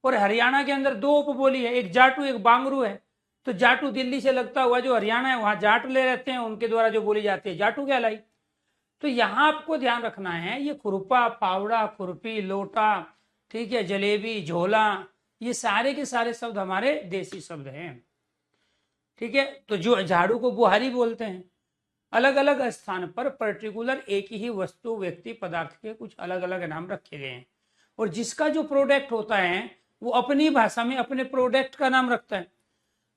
Speaker 1: और हरियाणा के अंदर 2 उपबोली है, एक जाटू एक बांगरू है। तो जाटू दिल्ली से लगता हुआ जो हरियाणा है वहां जाट ले रहते हैं, उनके द्वारा जो बोली जाती है जाटू कहलाई। तो यहाँ आपको ध्यान रखना है, ये खुरपा, फावड़ा, खुरपी, लोटा, ठीक है, जलेबी, झोला, ये सारे के सारे शब्द हमारे देसी शब्द हैं। ठीक है, तो जो झाड़ू को बुहारी बोलते हैं। अलग अलग स्थान पर पर्टिकुलर एक ही वस्तु, व्यक्ति, पदार्थ के कुछ अलग अलग नाम रखे गए हैं, और जिसका जो प्रोडक्ट होता है वो अपनी भाषा में अपने प्रोडक्ट का नाम रखता है।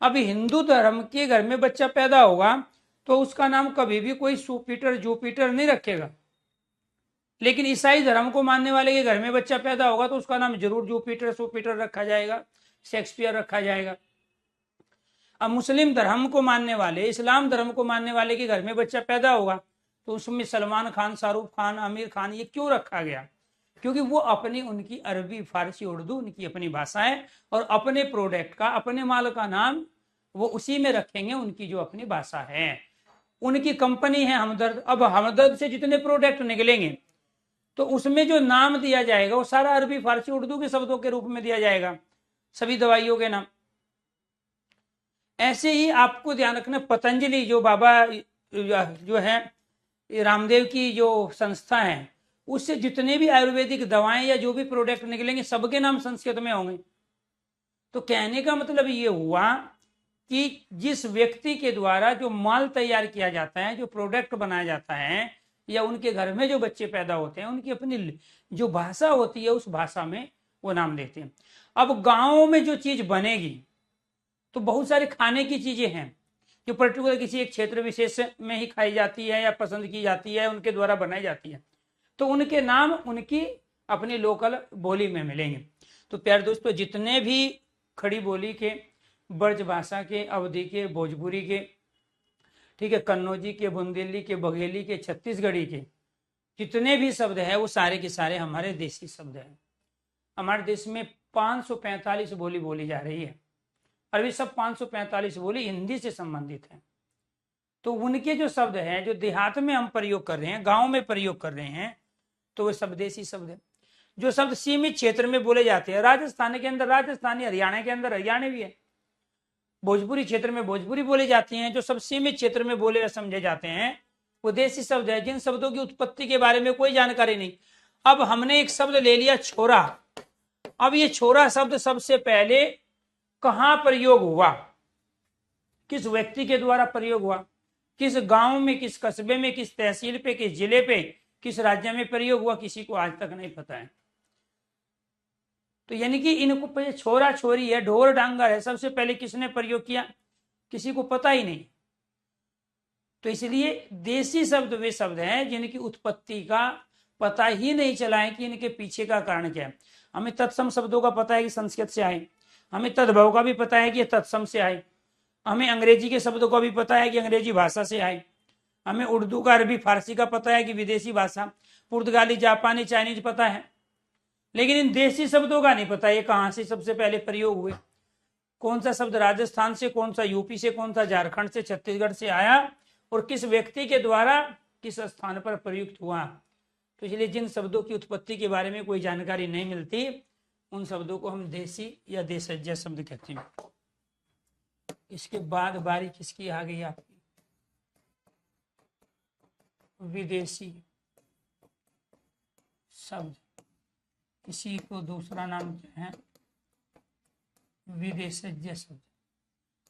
Speaker 1: अब हिंदू धर्म के घर में बच्चा पैदा होगा तो उसका नाम कभी भी कोई सुपीटर जुपिटर नहीं रखेगा, लेकिन ईसाई धर्म को मानने वाले के घर में बच्चा पैदा होगा तो उसका नाम जरूर जुपिटर सुपीटर रखा जाएगा, शेक्सपियर रखा जाएगा। अब मुस्लिम धर्म को मानने वाले, इस्लाम धर्म को मानने वाले के घर में बच्चा पैदा होगा तो उसमें सलमान खान, शाहरुख खान, आमिर खान ये क्यों रखा गया? क्योंकि वो अपनी, उनकी अरबी, फारसी, उर्दू उनकी अपनी भाषा है और अपने प्रोडक्ट का, अपने माल का नाम वो उसी में रखेंगे, उनकी जो अपनी भाषा है। उनकी कंपनी है हमदर्द। अब हमदर्द से जितने प्रोडक्ट निकलेंगे तो उसमें जो नाम दिया जाएगा वो सारा अरबी, फारसी, उर्दू के शब्दों के रूप में दिया जाएगा, सभी दवाइयों के नाम। ऐसे ही आपको ध्यान रखना, पतंजलि जो बाबा जो है रामदेव की जो संस्था है, उससे जितने भी आयुर्वेदिक दवाएं या जो भी प्रोडक्ट निकलेंगे सबके नाम संस्कृत में होंगे। तो कहने का मतलब ये हुआ कि जिस व्यक्ति के द्वारा जो माल तैयार किया जाता है, जो प्रोडक्ट बनाया जाता है, या उनके घर में जो बच्चे पैदा होते हैं, उनकी अपनी जो भाषा होती है उस भाषा में वो नाम देते हैं। अब गांवों में जो चीज बनेगी तो बहुत सारे खाने की चीजें हैं जो पर्टिकुलर किसी एक क्षेत्र विशेष में ही खाई जाती है या पसंद की जाती है, उनके द्वारा बनाई जाती है, तो उनके नाम उनकी अपनी लोकल बोली में मिलेंगे। तो प्यारे दोस्तों, जितने भी खड़ी बोली के, ब्रज भाषा के, अवधी के, भोजपुरी के, ठीक है, कन्नौजी के, बुंदेली के, बघेली के, छत्तीसगढ़ी के जितने भी शब्द है वो सारे के सारे हमारे देसी शब्द हैं। हमारे देश में 545 बोली बोली जा रही है और भी सब 545 बोली हिंदी से संबंधित है। तो उनके जो शब्द हैं जो देहात में हम प्रयोग कर रहे हैं, गांव में प्रयोग कर रहे हैं, तो वो सब देसी शब्द है। जो शब्द सीमित क्षेत्र में बोले जाते हैं, राजस्थान के अंदर राजस्थानी, हरियाणा के अंदर हरियाणवी है, भोजपुरी क्षेत्र में भोजपुरी बोली जाती हैं, जो सब सीमित क्षेत्र में बोले व समझे जाते हैं वो देसी शब्द है, जिन शब्दों की उत्पत्ति के बारे में कोई जानकारी नहीं। अब हमने एक शब्द ले लिया छोरा। अब ये छोरा शब्द सबसे पहले कहां प्रयोग हुआ, किस व्यक्ति के द्वारा प्रयोग हुआ, किस गांव में, किस कस्बे में, किस तहसील पे, किस जिले पे, किस राज्य में प्रयोग हुआ, किसी को आज तक नहीं पता है। तो यानी कि इनको छोरा छोरी है, ढोर डांगर है, सबसे पहले किसने प्रयोग किया किसी को पता ही नहीं। तो इसलिए देसी शब्द वे शब्द हैं जिनकी उत्पत्ति का पता ही नहीं चला है कि इनके पीछे का कारण क्या है। हमें तत्सम शब्दों का पता है कि संस्कृत से आए, हमें तद्भव का भी पता है कि ये तत्सम से आए, हमें अंग्रेजी के शब्दों का भी पता है कि अंग्रेजी भाषा से आए, हमें उर्दू का, अरबी, फारसी का पता है कि विदेशी भाषा, पुर्तगाली, जापानी, चाइनीज पता है, लेकिन इन देसी शब्दों का नहीं पता ये कहां से सबसे पहले प्रयोग हुए, कौन सा शब्द राजस्थान से, कौन सा यूपी से, कौन सा झारखंड से, छत्तीसगढ़ से आया और किस व्यक्ति के द्वारा किस स्थान पर प्रयुक्त हुआ। तो इसलिए जिन शब्दों की उत्पत्ति के बारे में कोई जानकारी नहीं मिलती उन शब्दों को हम देसी या देशज शब्द कहते हैं। इसके बाद बारी किसकी आ गई आपकी, विदेशी शब्द। इसी को दूसरा नाम क्या है, विदेशज शब्द।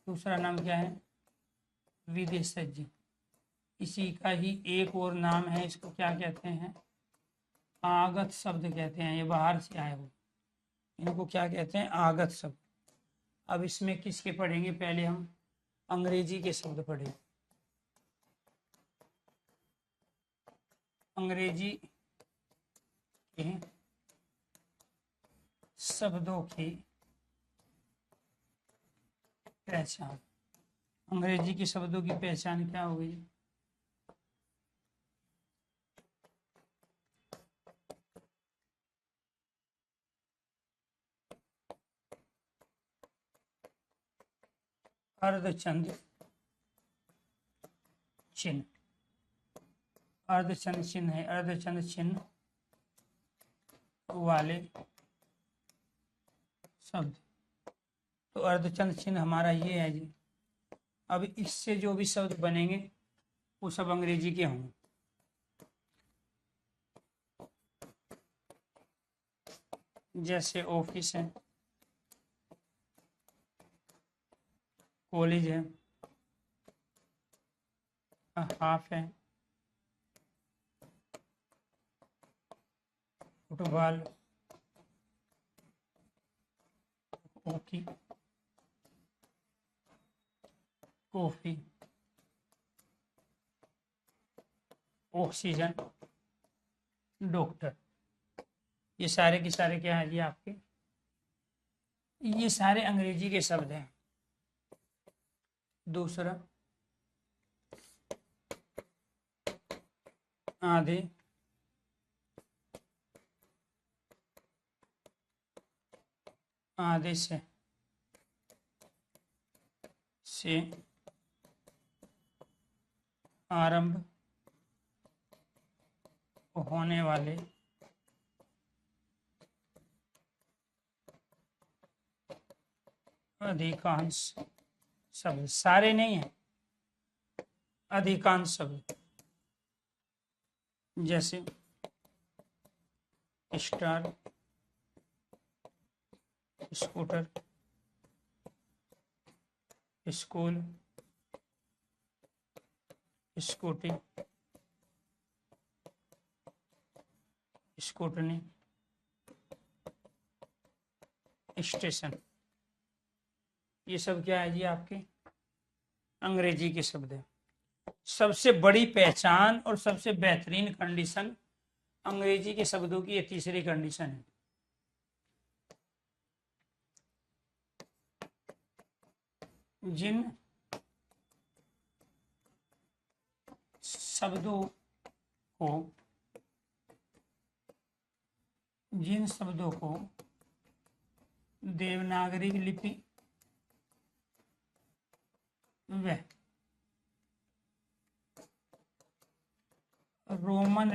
Speaker 1: दूसरा नाम क्या है, विदेशज। इसी का ही एक और नाम है, इसको क्या कहते हैं, आगत शब्द कहते हैं। ये बाहर से आए हुए, इनको क्या कहते हैं, आगत शब्द। अब इसमें किसके पढ़ेंगे, पहले हम अंग्रेजी के शब्द पढ़ेंगे। अंग्रेजी के शब्दों की पहचान। अंग्रेजी के शब्दों की पहचान क्या हो गई, अर्धचंद चिन्ह। अर्धचंद चिन्ह है, अर्धचंद चिन्ह वाले शब्द। तो अर्धचंद चिन्ह हमारा ये है जी। अब इससे जो भी शब्द बनेंगे वो सब अंग्रेजी के होंगे। जैसे ऑफिस है, कॉलेज है, हाफ है, football, hockey, coffee, oxygen, doctor. ये सारे के सारे क्या है जी आपके, ये सारे अंग्रेजी के शब्द हैं। दूसरा, आधे, आधे से आरंभ होने वाले अधिकांश शब्द, सारे नहीं है, अधिकांश शब्द, जैसे star, scooter, school, scooty, scrutiny, station. ये सब क्या है जी आपके अंग्रेजी के शब्द है। सबसे बड़ी पहचान और सबसे बेहतरीन कंडीशन अंग्रेजी के शब्दों की ये तीसरी कंडीशन है। जिन शब्दों को देवनागरी लिपि व रोमन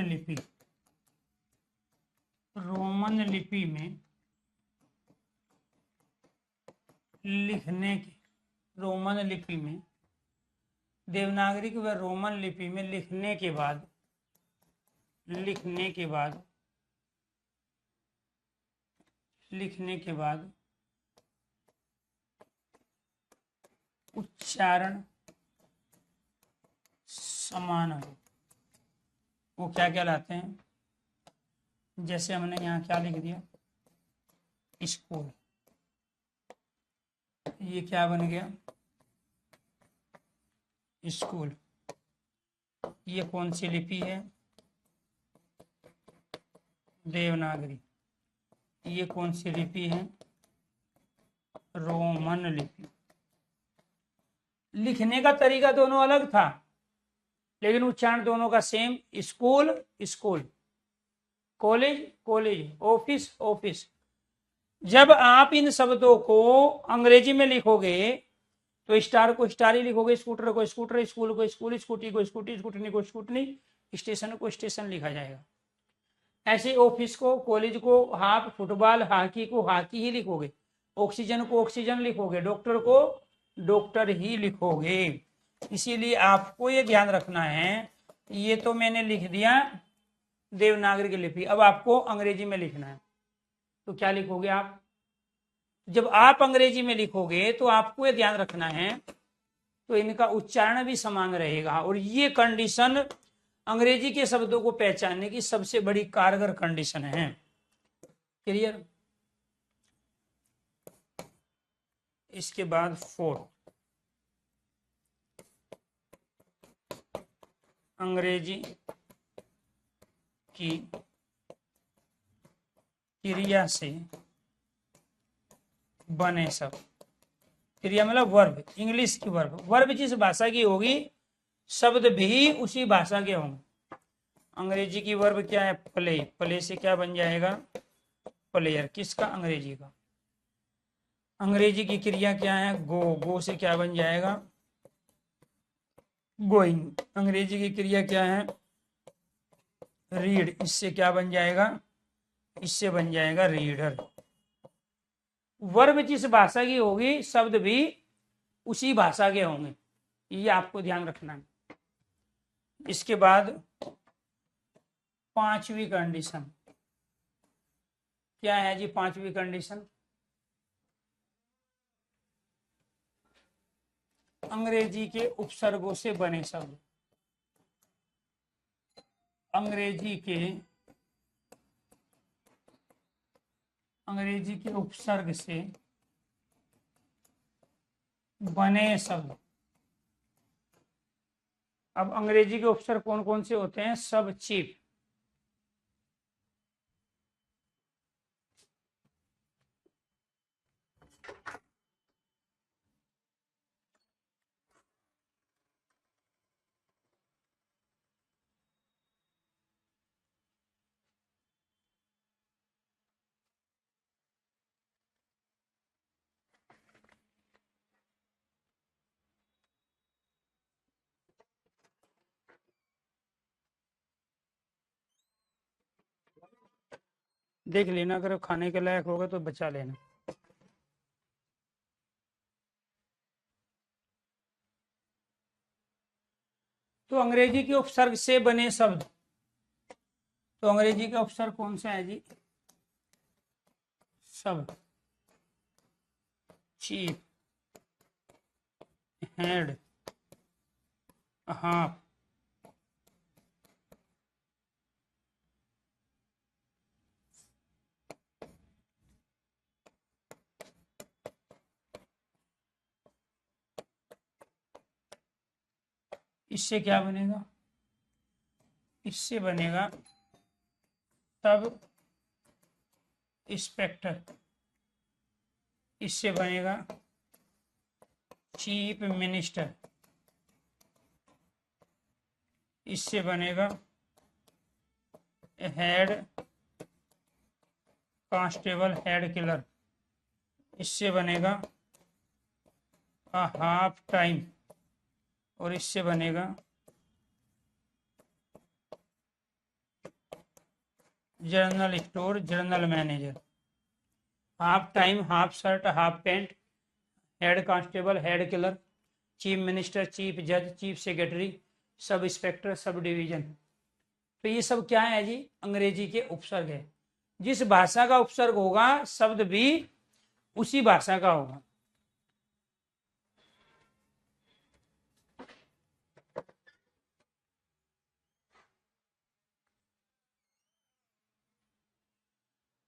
Speaker 1: लिपि में लिखने के, रोमन लिपि में, देवनागरिक व रोमन लिपि में लिखने के बाद उच्चारण समान हो, वो क्या कहलाते हैं। जैसे हमने यहाँ क्या लिख दिया, स्कूल, ये क्या बन गया, स्कूल। ये कौन सी लिपि है, देवनागरी। ये कौन सी लिपि है, रोमन लिपि। लिखने का तरीका दोनों अलग था, लेकिन उच्चारण दोनों का same. School school, college college, office office. जब आप इन शब्दों को अंग्रेजी में लिखोगे तो स्टार को स्टार ही लिखोगे, स्कूटर को स्कूटर, स्कूल को स्कूल, स्कूटी को स्कूटी, स्कूटनी को स्कूटनी, स्टेशन को स्टेशन लिखा जाएगा। ऐसे ऑफिस को, कॉलेज को, हाफ, फुटबॉल, हॉकी को हॉकी ही लिखोगे, ऑक्सीजन को ऑक्सीजन लिखोगे, डॉक्टर को डॉक्टर ही लिखोगे। इसीलिए आपको ये ध्यान रखना है, ये तो मैंने लिख दिया देवनागरी लिपि, अब आपको अंग्रेजी में लिखना है। तो क्या लिखोगे आप, जब आप अंग्रेजी में लिखोगे तो आपको ये ध्यान रखना है तो इनका उच्चारण भी समान रहेगा। और ये कंडीशन अंग्रेजी के शब्दों को पहचानने की सबसे बड़ी कारगर कंडीशन है। क्लियर। इसके बाद 4, अंग्रेजी की क्रिया से बने शब्द। क्रिया मतलब वर्ब, इंग्लिश की वर्ब। वर्ब जिस भाषा की होगी शब्द भी उसी भाषा के होंगे। अंग्रेजी की वर्ब क्या है, प्ले। प्ले से क्या बन जाएगा, प्लेयर। किसका, अंग्रेजी का। अंग्रेजी की क्रिया क्या है, गो। गो से क्या बन जाएगा, गोइंग। अंग्रेजी की क्रिया क्या है, रीड। इससे क्या बन जाएगा, इससे बन जाएगा रीडर। वर्ब जिस भाषा की होगी शब्द भी उसी भाषा के होंगे, ये आपको ध्यान रखना है। इसके बाद 5वीं कंडीशन क्या है जी, 5वीं कंडीशन, अंग्रेजी के उपसर्गों से बने शब्द। अंग्रेजी के उपसर्ग से बने शब्द अब अंग्रेजी के उपसर्ग कौन कौन से होते हैं? सब, चीप। देख लेना, अगर खाने के लायक होगा तो बचा लेना। तो अंग्रेजी के उपसर्ग से बने शब्द, तो अंग्रेजी का उपसर्ग कौन सा है जी? सब, चीप, हैंड, हाफ, इससे क्या बनेगा? इससे बनेगा सब इंस्पेक्टर, इससे बनेगा चीफ मिनिस्टर, इससे बनेगा हेड कांस्टेबल, हेड किलर, इससे बनेगा हाफ टाइम, और इससे बनेगा general store, general manager. Half time, half shirt, half pant, head constable, head killer, chief minister, chief जज, chief secretary, sub inspector, sub division. तो ये सब क्या है जी? अंग्रेजी के उपसर्ग है। जिस भाषा का उपसर्ग होगा शब्द भी उसी भाषा का होगा।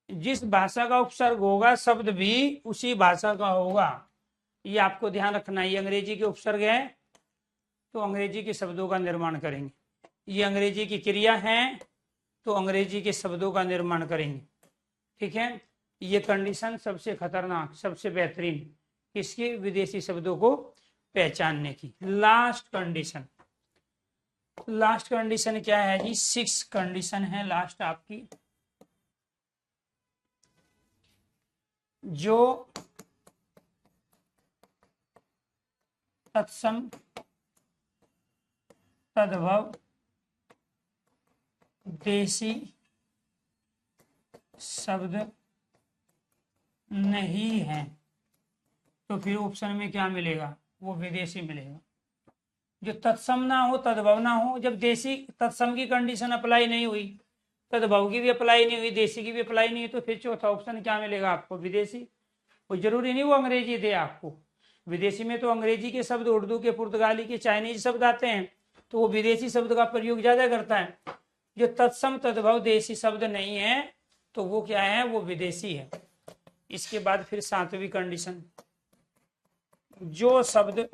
Speaker 1: जिस भाषा का उपसर्ग होगा शब्द भी उसी भाषा का होगा, ये आपको ध्यान रखना है। ये अंग्रेजी के उपसर्ग है तो अंग्रेजी के शब्दों का निर्माण करेंगे, ये अंग्रेजी की क्रिया है तो अंग्रेजी के शब्दों का निर्माण करेंगे। ठीक है, ये कंडीशन सबसे खतरनाक, सबसे बेहतरीन किसकी? विदेशी शब्दों को पहचानने की। लास्ट कंडीशन, लास्ट कंडीशन क्या है जी? 6 कंडीशन है लास्ट आपकी। जो तत्सम, तद्भव, देशी शब्द नहीं है तो फिर ऑप्शन में क्या मिलेगा? वो विदेशी मिलेगा। जो तत्सम ना हो, तद्भव ना हो, जब देशी तत्सम की कंडीशन अप्लाई नहीं हुई, तद्भव की भी अप्लाई नहीं हुई, देशी की भी अप्लाई नहीं हुई, तो फिर चौथा ऑप्शन क्या मिलेगा आपको? विदेशी। वो जरूरी नहीं वो अंग्रेजी दे आपको, विदेशी में तो अंग्रेजी के शब्द, उर्दू के, पुर्तगाली के, चाइनीज शब्द आते हैं, तो वो विदेशी शब्द का प्रयोग ज्यादा करता है। जो तत्सम तद्भव देशी शब्द नहीं है तो वो क्या है? वो विदेशी है। इसके बाद फिर 7वीं कंडीशन, जो शब्द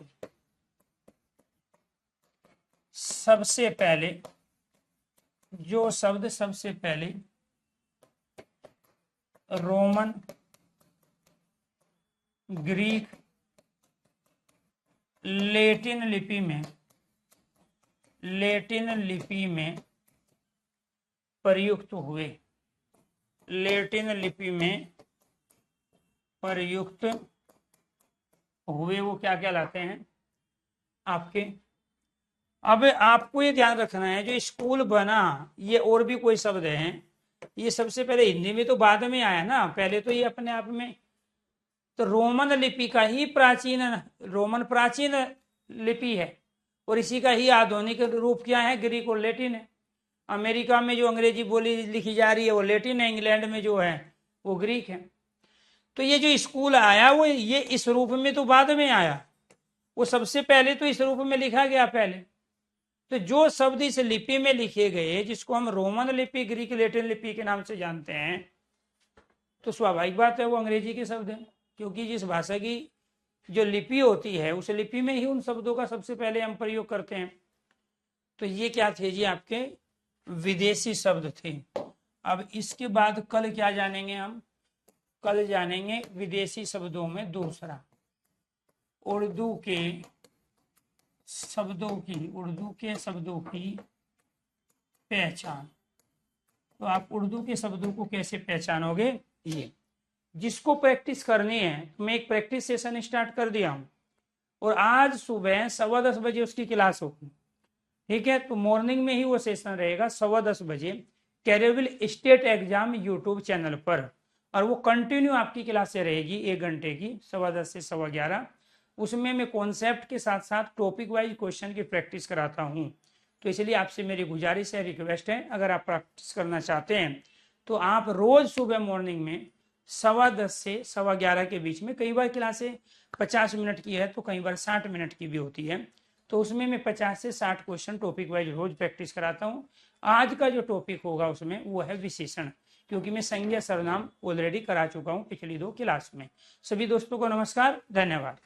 Speaker 1: सबसे पहले, जो शब्द सबसे पहले रोमन, ग्रीक, लैटिन लिपि में, लैटिन लिपि में प्रयुक्त हुए, लैटिन लिपि में प्रयुक्त हुए, वो क्या कहलाते हैं आपके? अब आपको ये ध्यान रखना है, जो स्कूल बना ये और भी कोई शब्द हैं, ये सबसे पहले हिंदी में तो बाद में आया ना, पहले तो ये अपने आप में तो रोमन लिपि का ही प्राचीन, रोमन प्राचीन लिपि है और इसी का ही आधुनिक रूप क्या है? ग्रीक और लैटिन है। अमेरिका में जो अंग्रेजी बोली लिखी जा रही है वो लैटिन है, इंग्लैंड में जो है वो ग्रीक है। तो ये जो स्कूल आया वो ये इस रूप में तो बाद में आया, वो सबसे पहले तो इस रूप में लिखा गया पहले। तो जो शब्द इस लिपि में लिखे गए जिसको हम रोमन लिपि, ग्रीक, लैटिन लिपि के नाम से जानते हैं, तो स्वाभाविक बात है वो अंग्रेजी के शब्द हैं, क्योंकि जिस भाषा की जो लिपि होती है उस लिपि में ही उन शब्दों का सबसे पहले हम प्रयोग करते हैं। तो ये क्या थे जी, आपके विदेशी शब्द थे। अब इसके बाद कल क्या जानेंगे हम, कल जानेंगे विदेशी शब्दों में दूसरा, उर्दू के शब्दों की पहचान। तो आप उर्दू के शब्दों को कैसे पहचानोगे, ये जिसको प्रैक्टिस करनी है, तो मैं एक प्रैक्टिस सेशन स्टार्ट कर दिया हूं और आज सुबह 10:15 बजे उसकी क्लास होगी, ठीक है। तो मॉर्निंग में ही वो सेशन रहेगा 10:15 बजे कैरेविल स्टेट एग्जाम यूट्यूब चैनल पर, और वो कंटिन्यू आपकी क्लासें रहेगी 1 घंटे की, 10:15 से 11:15। उसमें मैं कॉन्सेप्ट के साथ साथ टॉपिक वाइज क्वेश्चन की प्रैक्टिस कराता हूँ। तो इसलिए आपसे मेरी गुजारिश है, रिक्वेस्ट है, अगर आप प्रैक्टिस करना चाहते हैं तो आप रोज सुबह मॉर्निंग में 10:15 से 11:15 के बीच में, कई बार क्लासें 50 मिनट की है तो कई बार 60 मिनट की भी होती है, तो उसमें मैं 50 से 60 क्वेश्चन टॉपिक वाइज रोज प्रैक्टिस कराता हूँ। आज का जो टॉपिक होगा उसमें वो है विशेषण, क्योंकि मैं संज्ञा सर्वनाम ऑलरेडी करा चुका हूँ पिछली 2 क्लास में। सभी दोस्तों को नमस्कार, धन्यवाद।